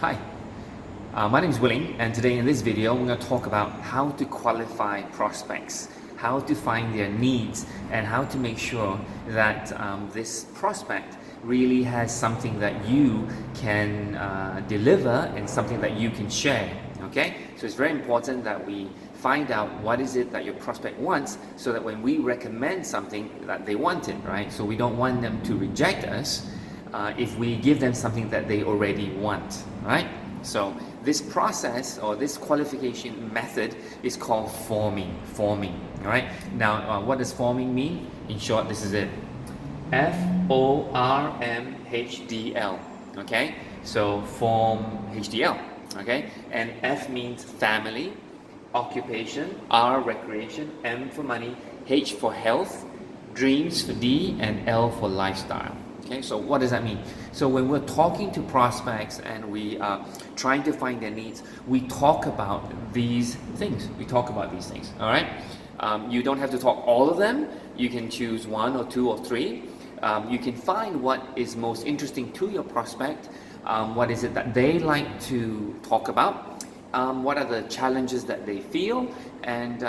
Hi, my name is Willing, and today in this video I'm going to talk about how to qualify prospects, how to find their needs, and how to make sure that this prospect really has something that you can deliver and something that you can share. Okay, so it's very important that we find out what is it that your prospect wants, so that when we recommend something that they want it, right? So we don't want them to reject us if we give them something that they already want, right? So this process or this qualification method is called forming, all right? Now, what does forming mean? In short, this is it. FORM-HDL, okay? So FORM-HDL, okay? And F means family, occupation, R recreation, M for money, H for health, dreams for D, and L for lifestyle. Okay, so what does that mean? So when we're talking to prospects and we are trying to find their needs, we talk about these things. All right? You don't have to talk all of them. You can choose one or two or three. You can find what is most interesting to your prospect. What is it that they like to talk about? What are the challenges that they feel? And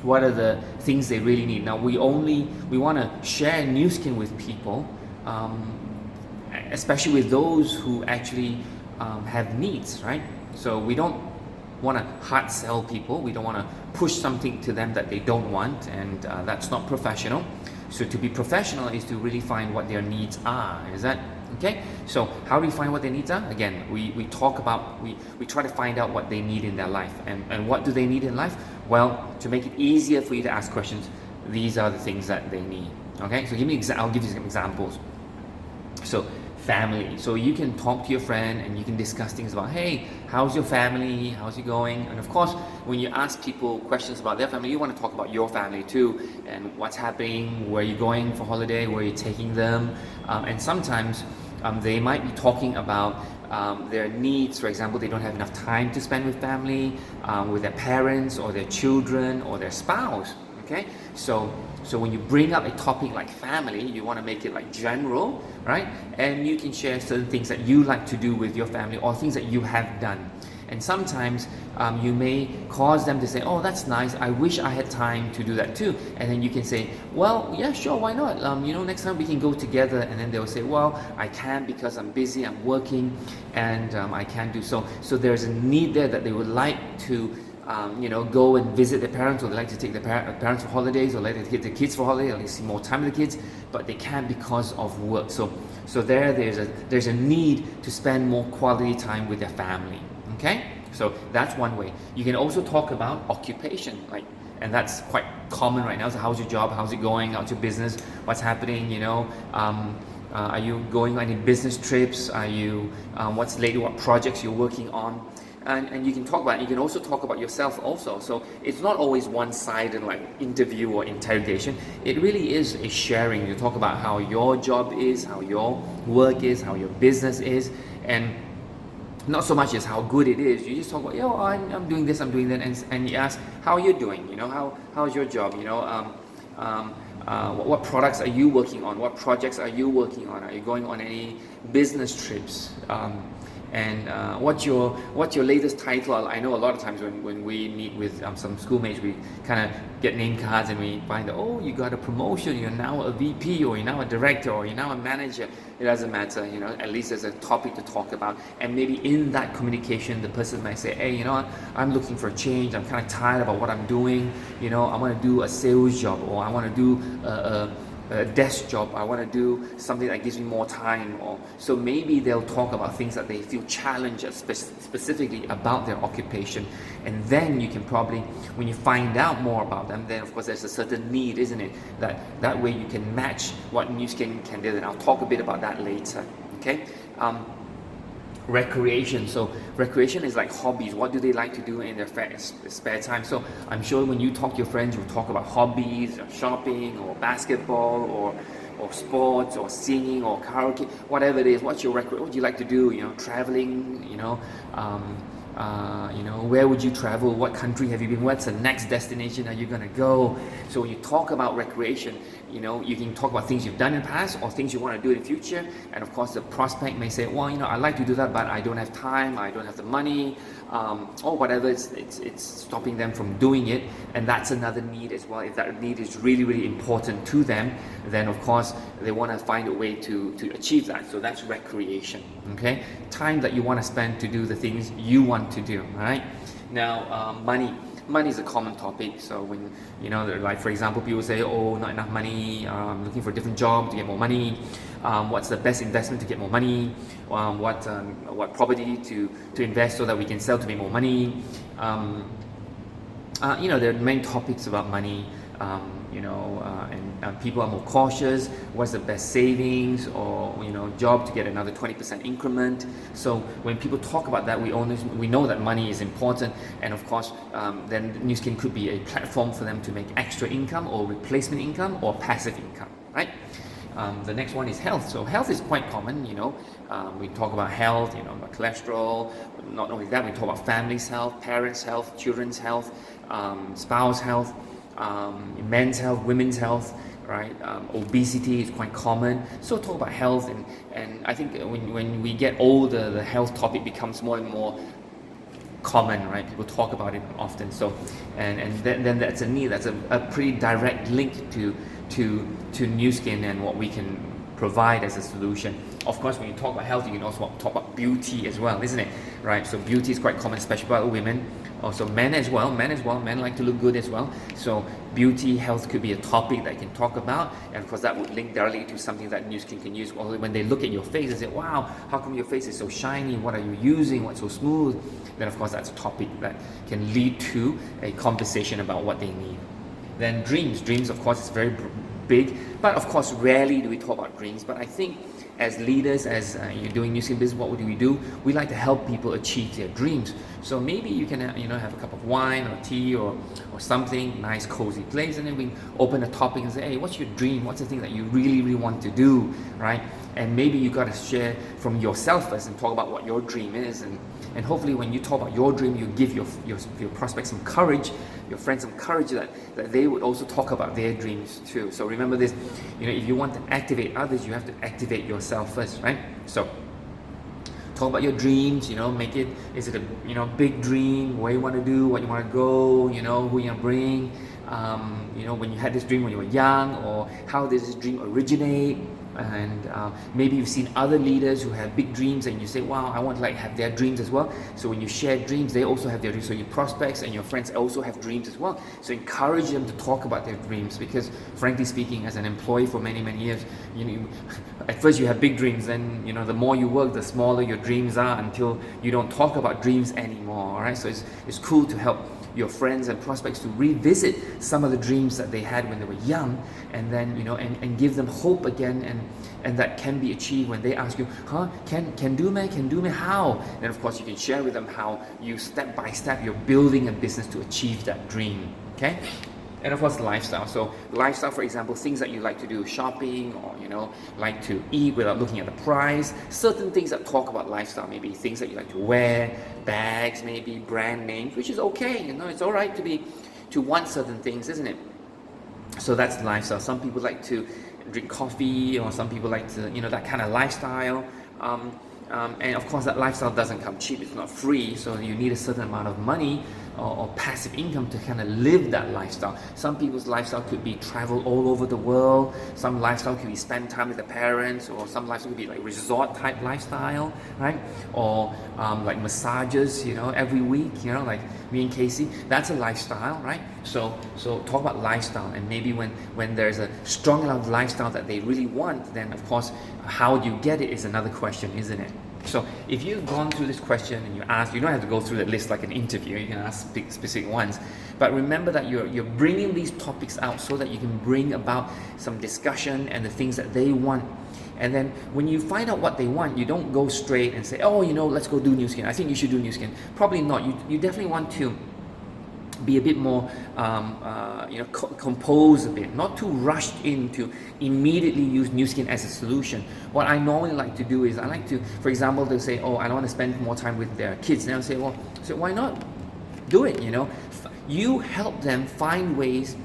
what are the things they really need. Now we want to share new skin with people, especially with those who actually have needs, right? So we don't want to hard sell people. We don't want to push something to them that they don't want, and that's not professional. So to be professional is to really find what their needs are. Is that okay? So how do we find what their needs are? Again, we try to find out what they need in their life. And what do they need in life? Well, to make it easier for you to ask questions, these are the things that they need. Okay, so I'll give you some examples. So family. So you can talk to your friend and you can discuss things about, hey, how's your family? How's it going? And of course, when you ask people questions about their family, you want to talk about your family too, and what's happening, where you're going for holiday, where you're taking them. And sometimes they might be talking about their needs. For example, they don't have enough time to spend with family, with their parents or their children or their spouse. Okay, so when you bring up a topic like family, you want to make it like general, right? And you can share certain things that you like to do with your family or things that you have done. And sometimes you may cause them to say, oh, that's nice, I wish I had time to do that too. And then you can say, well, yeah, sure, why not? Next time we can go together. And then they'll say, well, I can't because I'm busy, I'm working, and I can't do so. So there's a need there that they would like to go and visit their parents, or they like to take their parents for holidays, or like to take their kids for holidays, or like to see more time with the kids, but they can't because of work. So there's a need to spend more quality time with their family. Okay, so that's one way. You can also talk about occupation, and that's quite common right now. So how's your job? How's it going? How's your business? What's happening? Are you going on any business trips? Are you what's lately? What projects you're working on? And you can talk about it. You can also talk about yourself also. So it's not always one-sided like interview or interrogation. It really is a sharing. You talk about how your job is, how your work is, how your business is, and not so much as how good it is. You just talk about, I'm doing this, I'm doing that, and you ask, how are you doing? How's your job? What products are you working on? What projects are you working on? Are you going on any business trips? And what's your latest title? I know a lot of times when we meet with some schoolmates, we kind of get name cards and we find that, oh, you got a promotion, you're now a VP, or you're now a director, or you're now a manager. It doesn't matter, at least there's a topic to talk about. And maybe in that communication, the person might say, hey, I'm looking for a change, I'm kind of tired about what I'm doing, I want to do a sales job, or I want to do a desk job, I want to do something that gives me more time. Or so maybe they'll talk about things that they feel challenged specifically about their occupation. And then you can probably, when you find out more about them, then of course there's a certain need, isn't it, that way you can match what new skin can do. And I'll talk a bit about that later. Okay, recreation. So recreation is like hobbies. What do they like to do in their spare time? So I'm sure when you talk to your friends, you talk about hobbies, or shopping, or basketball, or sports, or singing, or karaoke, whatever it is. What's your what do you like to do? Traveling, where would you travel? What country have you been? What's the next destination are you going to go? So when you talk about recreation, you can talk about things you've done in the past or things you want to do in the future. And of course, the prospect may say, well, I'd like to do that, but I don't have time, I don't have the money, or whatever. It's stopping them from doing it. And that's another need as well. If that need is really, really important to them, then of course they want to find a way to achieve that. So that's recreation. Okay, time that you want to spend to do the things you want to do. All right. Now, money is a common topic. So when like for example, people say, oh, not enough money, looking for a different job to get more money, what's the best investment to get more money, what property to invest so that we can sell to make more money. There are many topics about money. And people are more cautious. What's the best savings or job to get another 20% increment? So when people talk about that, we know that money is important, and of course, then Nu Skin could be a platform for them to make extra income or replacement income or passive income, right? The next one is health. So health is quite common. We talk about health, about cholesterol. Not only that, we talk about family's health, parents' health, children's health, spouse health. Men's health, women's health, right? Obesity is quite common. So talk about health, and I think when we get older, the health topic becomes more and more common, right? People talk about it often. So and then that's a need. That's a pretty direct link to Nu Skin and what we can provide as a solution. Of course, when you talk about health, you can also talk about beauty as well, isn't it? Right? So beauty is quite common, especially by women. Also men as well. Men like to look good as well. So beauty, health could be a topic that you can talk about, and of course that would link directly to something that Nu Skin can use. Well, when they look at your face, they say, "Wow, how come your face is so shiny? What are you using? What's so smooth?" Then of course that's a topic that can lead to a conversation about what they need. Then dreams. Dreams, of course, is very big, but of course rarely do we talk about dreams. But I think as leaders, as you're doing Nu Skin business, what do we do? We like to help people achieve their dreams. So maybe you can have a cup of wine or tea or something, nice cozy place, and then we open a topic and say, hey, what's your dream? What's the thing that you really, really want to do, right? And maybe you got to share from yourself first and talk about what your dream is, and hopefully when you talk about your dream, you give your prospects some courage, your friends some courage that they would also talk about their dreams too. So remember this, if you want to activate others, you have to activate yourself first, right? So talk about your dreams, make it, is it a big dream, where you want to do, what you want to go, who you want to bring, when you had this dream when you were young, or how did this dream originate? And maybe you've seen other leaders who have big dreams and you say, wow, I want to have their dreams as well. So when you share dreams, they also have their dreams. So your prospects and your friends also have dreams as well. So encourage them to talk about their dreams, because frankly speaking, as an employee for many, many years, at first you have big dreams, then the more you work, the smaller your dreams are, until you don't talk about dreams anymore. All right, so it's cool to help your friends and prospects to revisit some of the dreams that they had when they were young, and then and give them hope again, and that can be achieved when they ask you, can do me, how? Then of course you can share with them how you step by step you're building a business to achieve that dream. Okay. And of course lifestyle. So lifestyle, for example, things that you like to do, shopping, or like to eat without looking at the price. Certain things that talk about lifestyle, maybe things that you like to wear, bags, maybe brand names, which is okay. It's all right to want certain things, isn't it? So that's lifestyle. Some people like to drink coffee, or some people like to that kind of lifestyle. And of course that lifestyle doesn't come cheap, it's not free, so you need a certain amount of money or passive income to kind of live that lifestyle. Some people's lifestyle could be travel all over the world, some lifestyle could be spend time with the parents, or some lifestyle could be like resort type lifestyle, right? Or like massages, every week, like me and Casey, that's a lifestyle, right? So talk about lifestyle, and maybe when there's a strong enough lifestyle that they really want, then of course how do you get it is another question, isn't it? So if you've gone through this question and you ask, you don't have to go through the list like an interview, you can ask specific ones, but remember that you're bringing these topics out so that you can bring about some discussion and the things that they want. And then when you find out what they want, you don't go straight and say, oh, let's go do Nu Skin, I think you should do Nu Skin. Probably not. You definitely want to be a bit more, compose a bit, not too rushed in to immediately use Nu Skin as a solution. What I normally like to do is I like to, for example, they'll say, oh, I don't want to spend more time with their kids. And I'll say, well, so why not do it? You help them find ways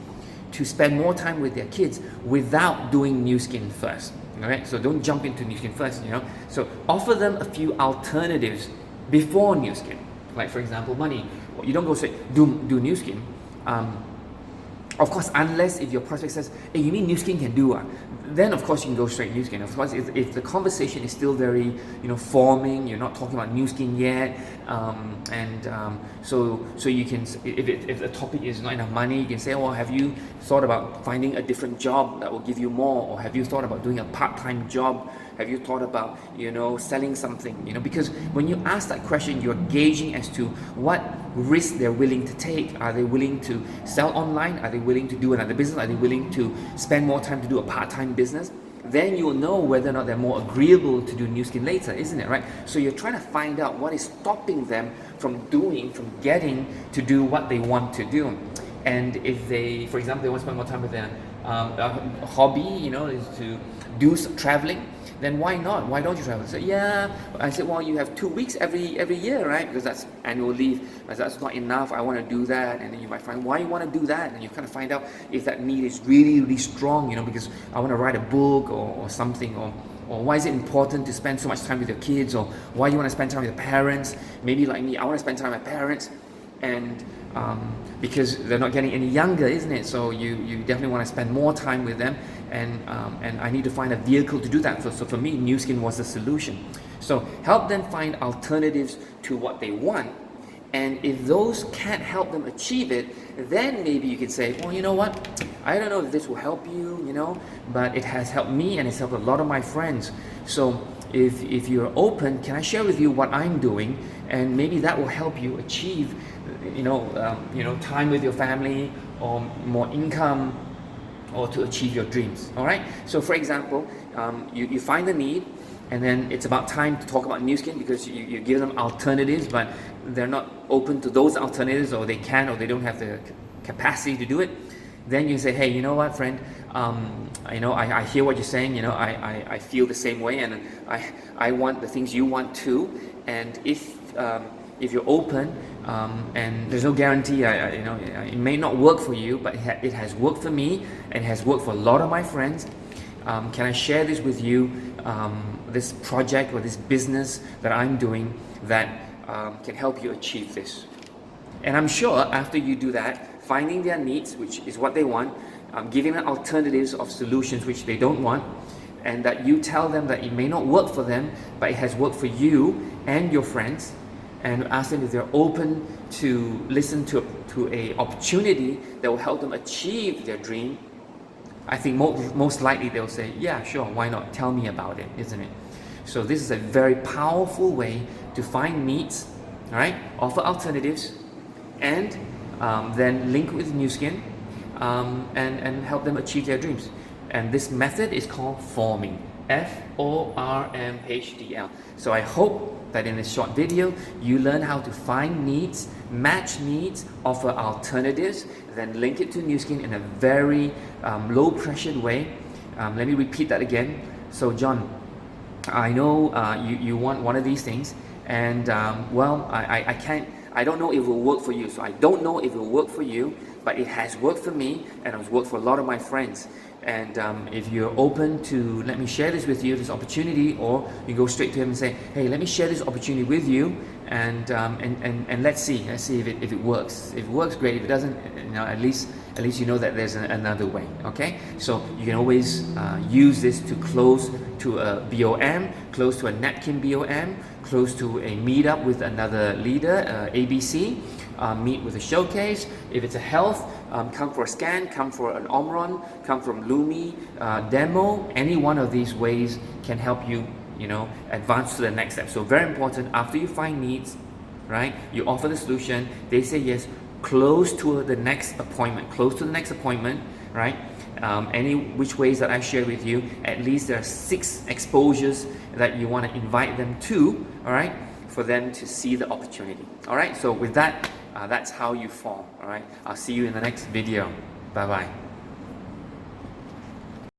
to spend more time with their kids without doing Nu Skin first. All right, so don't jump into Nu Skin first. So offer them a few alternatives before Nu Skin. Like for example, money. You don't go straight do Nu Skin. Of course, unless if your prospect says, hey, you mean Nu Skin can do then of course you can go straight Nu Skin. Of course, if the conversation is still very, forming, you're not talking about Nu Skin yet, so you can, if the topic is not enough money, you can say, well, have you thought about finding a different job that will give you more, or have you thought about doing a part-time job? Have you thought about, selling something? Because when you ask that question, you're gauging as to what risk they're willing to take. Are they willing to sell online? Are they willing to do another business? Are they willing to spend more time to do a part-time business? Then you'll know whether or not they're more agreeable to do Nu Skin later, isn't it, right? So you're trying to find out what is stopping them from getting to do what they want to do. And if they, for example, they want to spend more time with their hobby, is to do some traveling, then why not? Why don't you travel? So I said, well, you have 2 weeks every year, right? Because that's annual leave. I said, that's not enough. I want to do that. And then you might find why you want to do that, and you kind of find out if that need is really, really strong, because I want to write a book or something, or why is it important to spend so much time with your kids, or why you want to spend time with your parents? Maybe like me, I want to spend time with my parents, and because they're not getting any younger, isn't it? So you definitely want to spend more time with them, and I need to find a vehicle to do that. So for me, Nu Skin was the solution. So help them find alternatives to what they want, and if those can't help them achieve it, then maybe you can say, well, you know what? I don't know if this will help you, but it has helped me and it's helped a lot of my friends. So if you're open, can I share with you what I'm doing, and maybe that will help you achieve time with your family, or more income, or to achieve your dreams. All right, so for example, you find the need, and then it's about time to talk about Nu Skin, because you give them alternatives, but they're not open to those alternatives, or they can, or they don't have the capacity to do it. Then you say, hey, you know what, friend, I hear what you're saying, I feel the same way, and I want the things you want too, and if you're open, and there's no guarantee, it may not work for you, but it has worked for me, and it has worked for a lot of my friends. Can I share this with you, this project or this business that I'm doing that can help you achieve this? And I'm sure after you do that, finding their needs, which is what they want, giving them alternatives of solutions which they don't want, and that you tell them that it may not work for them, but it has worked for you and your friends, and ask them if they're open to listen to a opportunity that will help them achieve their dream. I think most likely they'll say, yeah, sure, why not? Tell me about it, isn't it? So this is a very powerful way to find needs, all right? Offer alternatives, and then link with Nu Skin, and help them achieve their dreams. And this method is called forming, FORM-HDL. So I hope that in this short video, you learn how to find needs, match needs, offer alternatives, then link it to Nu Skin in a very low pressured way. Let me repeat that again. So John, I know you want one of these things, and I don't know if it will work for you. So I don't know if it will work for you, but it has worked for me, and it's worked for a lot of my friends. And if you're open to let me share this with you, this opportunity, or you go straight to him and say, hey, let me share this opportunity with you, and let's see if it works. If it works, great. If it doesn't, at least you know that there's another way. Okay, so you can always use this to close to a BOM, close to a napkin BOM, close to a meetup with another leader, ABC. Meet with a showcase. If it's a health, come for a scan, come for an Omron, come from Lumi, demo. Any one of these ways can help you, advance to the next step. So very important, after you find needs, right, you offer the solution, they say yes, close to the next appointment, right? Any which ways that I share with you, at least there are 6 exposures that you want to invite them to, all right, for them to see the opportunity. All right, so with that, That's how you form. All right. I'll see you in the next video. Bye bye.